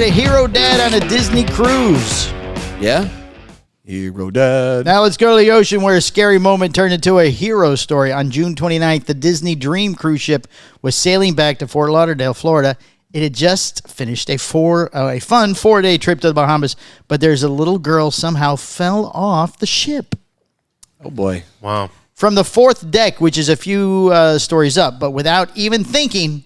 a hero dad on a Disney cruise. Yeah? Hero dad. Now let's go to the ocean where a scary moment turned into a hero story. On June 29th, the Disney Dream cruise ship was sailing back to Fort Lauderdale, Florida. It had just finished a fun 4-day trip to the Bahamas, but there's a little girl somehow fell off the ship. Oh, boy. Wow. From the fourth deck, which is a few stories up, but without even thinking,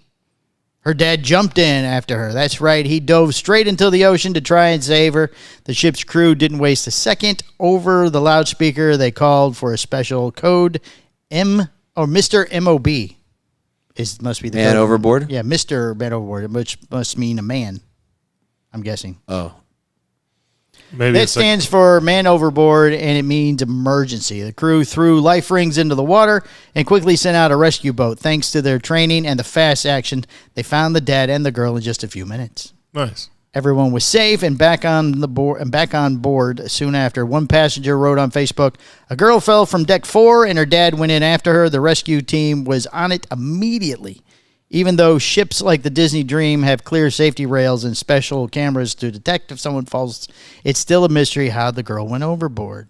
her dad jumped in after her. That's right. He dove straight into the ocean to try and save her. The ship's crew didn't waste a second. Over the loudspeaker, they called for a special code Mr. MOB. Must be the Man code. overboard? Yeah, Mr. Man overboard, which must mean a man, I'm guessing. Oh. Maybe That it's like, stands for man overboard, and it means emergency. The crew threw life rings into the water and quickly sent out a rescue boat. Thanks to their training and the fast action, they found the dad and the girl in just a few minutes. nice. Everyone was safe and back on board soon after. One passenger wrote on Facebook, "A girl fell from deck 4 and her dad went in after her. The rescue team was on it immediately." Even though ships like the Disney Dream have clear safety rails and special cameras to detect if someone falls, it's still a mystery how the girl went overboard.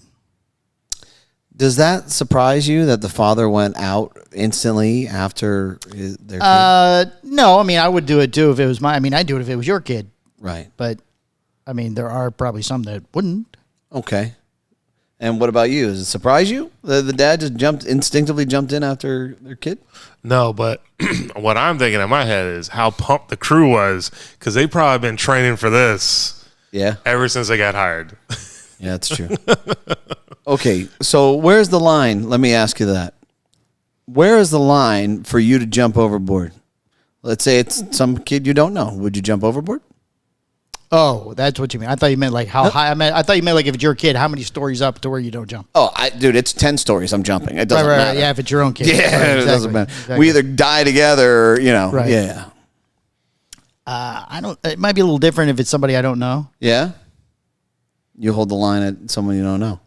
Does that surprise you that the father went out instantly after their kid? No, I mean, I would do it too if it was I'd do it if it was your kid. Right. But, I mean, there are probably some that wouldn't. Okay. And what about you? Does it surprise you that the dad just instinctively jumped in after their kid? No, but what I'm thinking in my head is how pumped the crew was because they probably been training for this Yeah. ever since they got hired. Yeah, that's true. Okay, so where's the line? Let me ask you that. Where is the line for you to jump overboard? Let's say it's some kid you don't know. Would you jump overboard? Oh, that's what you mean. I thought you meant like how high. I thought you meant like if it's your kid, how many stories up to where you don't jump. Oh, dude, it's 10 stories. I'm jumping. It doesn't matter. Yeah, if it's your own kid. Yeah, Right, it doesn't exactly, matter. exactly. We either die together or, Right. Yeah. I don't. It might be a little different if it's somebody I don't know. Yeah? You hold the line at someone you don't know.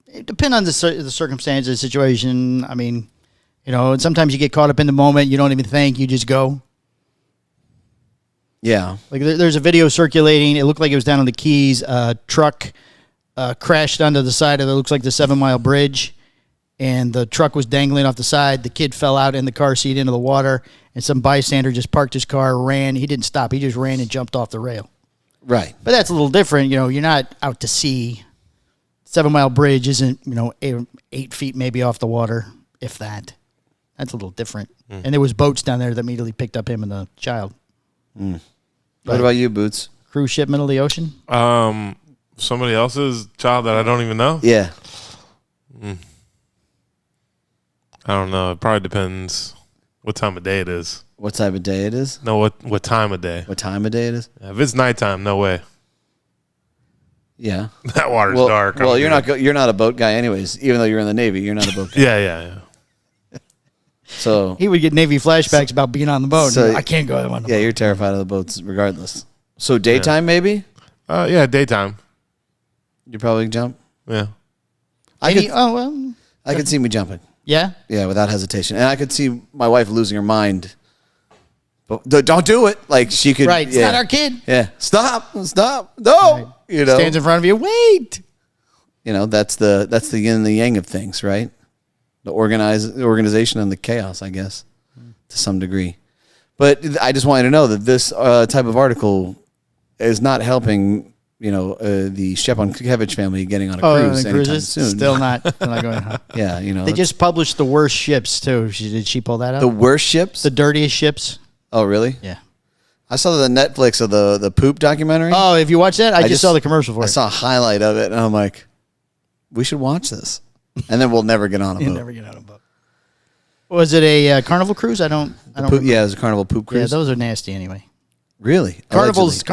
It depends on the circumstance, the situation. I mean, and sometimes you get caught up in the moment. You don't even think. You just go. Yeah. Like there's a video circulating. It looked like it was down on the Keys. A truck crashed onto the side of it. Looks like the 7 Mile Bridge, and the truck was dangling off the side. The kid fell out in the car seat into the water, and some bystander just parked his car, ran. He didn't stop. He just ran and jumped off the rail. Right. But that's a little different. You're not out to sea. 7 Mile Bridge isn't 8 feet maybe off the water, if that. That's a little different. And there was boats down there that immediately picked up him and the child. What about you, Boots? Cruise ship, middle of the ocean. Somebody else's child that I don't even know? Yeah. I don't know. It probably depends what time of day it is. What type of day it is? No, what time of day? What time of day it is? If it's nighttime, no way. Yeah. That water's Well, dark. well, you're not a boat guy anyways. Even though you're in the Navy, you're not a boat guy. Yeah. So He would get Navy flashbacks about being on the boat. So- I can't go on the yeah, boat. you're terrified of the boats regardless. So daytime maybe? Yeah, daytime. You probably jump? Yeah. I could see me jumping. Yeah? Yeah, without hesitation. And I could see my wife losing her mind. But don't do it. Like she could Right. It's yeah. not our kid. Yeah. Stop. No. Right. Stands in front of you. Wait. That's the yin and the yang of things, right? The organization and the chaos, I guess, to some degree. But I just wanted to know that this type of article is not helping, the Stepankevich family getting on a cruise anytime cruises? soon. Still not going on. Yeah, They just published the worst ships, too. Did she pull that out? the worst ships. The dirtiest ships? Oh, really? Yeah. I saw the Netflix of the poop documentary. Oh, if you watch that? I just saw the commercial for I it. saw a highlight of it, and I'm like, we should watch this. And then we'll never get on a boat. You'll never get on a boat. Was it a Carnival cruise? I don't remember. Yeah, it was a Carnival poop Yeah, cruise. those are nasty anyway. Really? Carnival's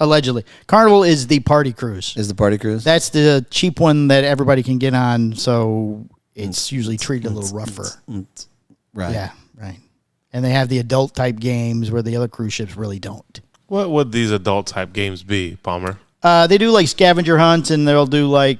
allegedly. Carnival is the party cruise. Is the party cruise? That's the cheap one that everybody can get on, so it's usually treated a little rougher. Right. Yeah, right. And they have the adult type games where the other cruise ships really don't. What would these adult type games be, Palmer? They do like scavenger hunts, and they'll do like,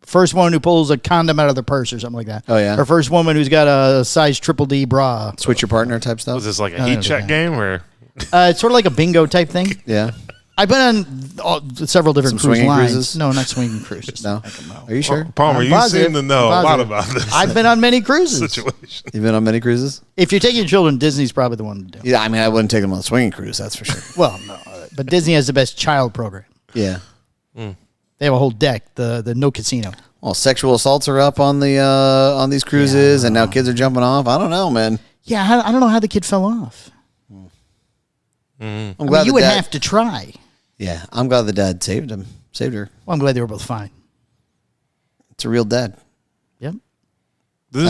first one who pulls a condom out of their purse or something like that. Oh, yeah? Or first woman who's got a size triple D bra. Switch your partner type stuff? Was this like a heat check game or? It's sort of like a bingo type thing. Yeah. I've been on several different Some cruise swinging lines. cruises? No, not swinging cruises. No. Heck no. Are you sure? Palmer, I'm you positive. seem to know I'm a lot positive. about this I've been on many cruises. situation. You've been on many cruises? If you're taking your children, Disney's probably the one to do. Yeah, I mean, I wouldn't take them on a swinging cruise, that's for sure. Well, no, but Disney has the best child program. Yeah. They have a whole deck, the no casino. Well, sexual assaults are up on the on these cruises, and now kids are jumping off. I don't know, man. Yeah, I don't know how the kid fell off. I'm I glad mean, you the would dad, have to try. Yeah, I'm glad the dad saved him. Saved her. Well, I'm glad they were both fine. It's a real dad. Yep. This is